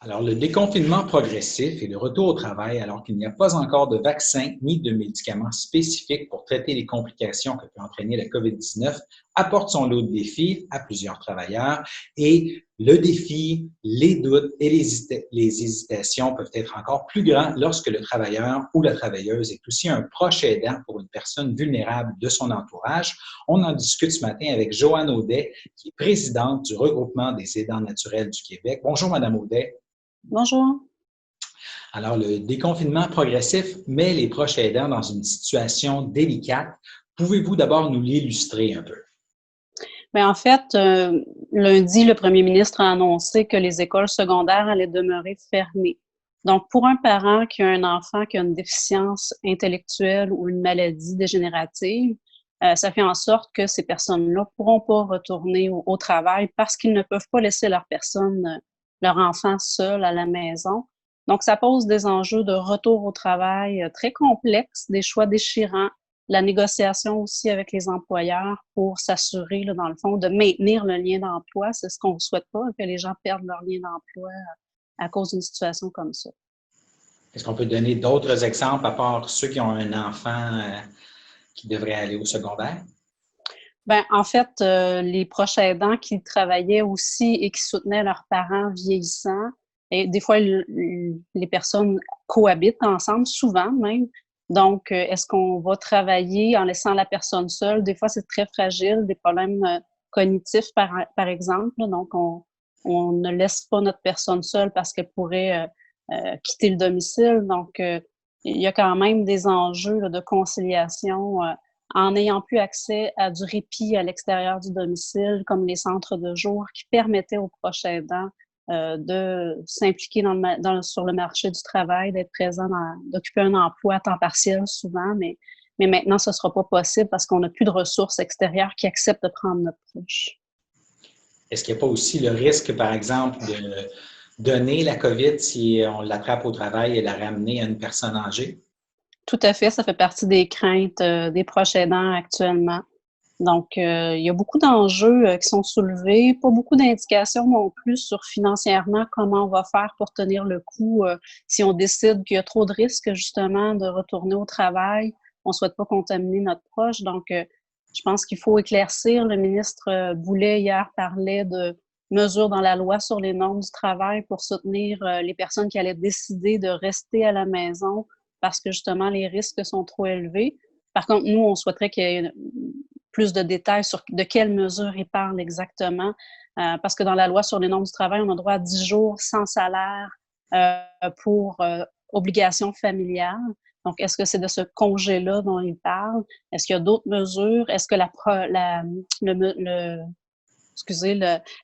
Alors, le déconfinement progressif et le retour au travail, alors qu'il n'y a pas encore de vaccin ni de médicaments spécifiques pour traiter les complications que peut entraîner la COVID-19, apporte son lot de défis à plusieurs travailleurs. Et le défi, les doutes et les hésitations peuvent être encore plus grands lorsque le travailleur ou la travailleuse est aussi un proche aidant pour une personne vulnérable de son entourage. On en discute ce matin avec Joanne Audet, qui est présidente du Regroupement des aidants naturels du Québec. Bonjour, Madame Audet. Bonjour. Alors, le déconfinement progressif met les proches aidants dans une situation délicate. Pouvez-vous d'abord nous l'illustrer un peu? Bien, en fait, lundi, le premier ministre a annoncé que les écoles secondaires allaient demeurer fermées. Donc, pour un parent qui a un enfant qui a une déficience intellectuelle ou une maladie dégénérative, ça fait en sorte que ces personnes-là ne pourront pas retourner au travail parce qu'ils ne peuvent pas laisser leur enfant seul à la maison. Donc, ça pose des enjeux de retour au travail très complexes, des choix déchirants, la négociation aussi avec les employeurs pour s'assurer, là, dans le fond, de maintenir le lien d'emploi. C'est ce qu'on ne souhaite pas, que les gens perdent leur lien d'emploi à cause d'une situation comme ça. Est-ce qu'on peut donner d'autres exemples à part ceux qui ont un enfant qui devrait aller au secondaire? Ben, en fait, les proches aidants qui travaillaient aussi et qui soutenaient leurs parents vieillissants, et des fois, les personnes cohabitent ensemble, souvent même. Donc, est-ce qu'on va travailler en laissant la personne seule? Des fois, c'est très fragile, des problèmes cognitifs, par exemple. Là. Donc, on ne laisse pas notre personne seule parce qu'elle pourrait quitter le domicile. Donc, il y a quand même des enjeux là, de conciliation en ayant plus accès à du répit à l'extérieur du domicile, comme les centres de jour qui permettaient aux proches aidants de s'impliquer sur le marché du travail, d'être présent, d'occuper un emploi à temps partiel souvent, mais maintenant, ce ne sera pas possible parce qu'on n'a plus de ressources extérieures qui acceptent de prendre notre proche. Est-ce qu'il n'y a pas aussi le risque, par exemple, de donner la COVID si on l'attrape au travail et la ramener à une personne âgée? Tout à fait, ça fait partie des craintes des proches aidants actuellement. Donc, il y a beaucoup d'enjeux qui sont soulevés, pas beaucoup d'indications non plus sur financièrement comment on va faire pour tenir le coup si on décide qu'il y a trop de risques justement de retourner au travail. On ne souhaite pas contaminer notre proche. Donc, je pense qu'il faut éclaircir. Le ministre Boulet hier parlait de mesures dans la loi sur les normes du travail pour soutenir les personnes qui allaient décider de rester à la maison parce que justement les risques sont trop élevés. Par contre, nous, on souhaiterait qu'il y ait plus de détails sur de quelles mesures il parle exactement, parce que dans la loi sur les normes du travail, on a droit à 10 jours sans salaire pour obligation familiale. Donc, est-ce que c'est de ce congé-là dont il parle? Est-ce qu'il y a d'autres mesures? Est-ce que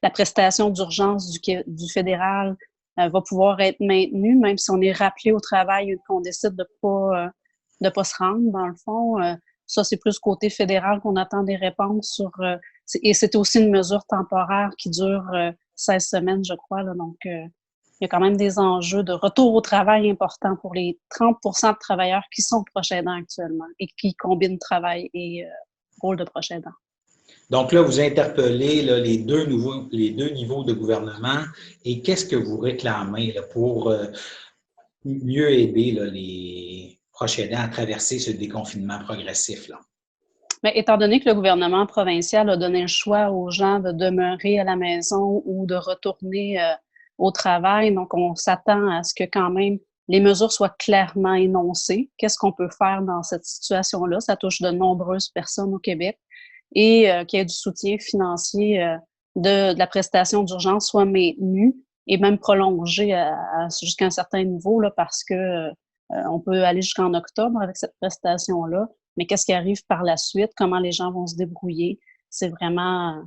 la prestation d'urgence du fédéral va pouvoir être maintenue, même si on est rappelé au travail et qu'on décide de pas se rendre, dans le fond? Ça, c'est plus côté fédéral qu'on attend des réponses sur... et c'est aussi une mesure temporaire qui dure 16 semaines, je crois. Là, donc, il y a quand même des enjeux de retour au travail importants pour les 30 de travailleurs qui sont proches aidants actuellement et qui combinent travail et rôle de proche aidant. Donc là, vous interpellez là, les deux niveaux de gouvernement et qu'est-ce que vous réclamez là, pour mieux aider là, les proches aidants à traverser ce déconfinement progressif là? Mais étant donné que le gouvernement provincial a donné le choix aux gens de demeurer à la maison ou de retourner au travail, donc on s'attend à ce que quand même les mesures soient clairement énoncées. Qu'est-ce qu'on peut faire dans cette situation-là? Ça touche de nombreuses personnes au Québec et qu'il y ait du soutien financier de la prestation d'urgence soit maintenu et même prolongé jusqu'à un certain niveau là, parce que on peut aller jusqu'en octobre avec cette prestation-là. Mais qu'est-ce qui arrive par la suite? Comment les gens vont se débrouiller? C'est vraiment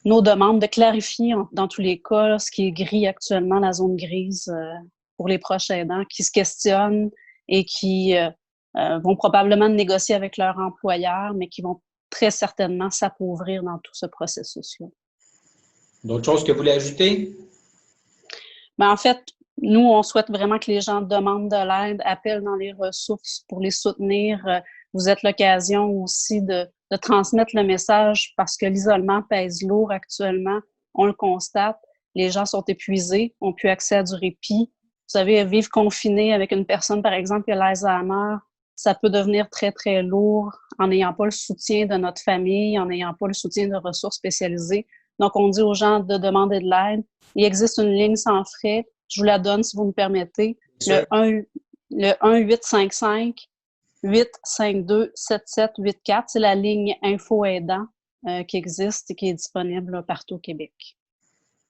nos demandes de clarifier dans tous les cas là, ce qui est gris actuellement, la zone grise pour les proches aidants qui se questionnent et qui vont probablement négocier avec leur employeur, mais qui vont très certainement s'appauvrir dans tout ce processus-là. D'autres choses que vous voulez ajouter? Ben, en fait, nous, on souhaite vraiment que les gens demandent de l'aide, appellent dans les ressources pour les soutenir. Vous êtes l'occasion aussi de transmettre le message parce que l'isolement pèse lourd actuellement, on le constate. les gens sont épuisés, ont plus accès à du répit. Vous savez, vivre confiné avec une personne, par exemple, qui a l'Alzheimer, ça peut devenir très, très lourd en n'ayant pas le soutien de notre famille, en n'ayant pas le soutien de ressources spécialisées. Donc, on dit aux gens de demander de l'aide. Il existe une ligne sans frais. Je vous la donne si vous me permettez. Le 1-855-852-7784. C'est la ligne Info Aidant qui existe et qui est disponible là, partout au Québec.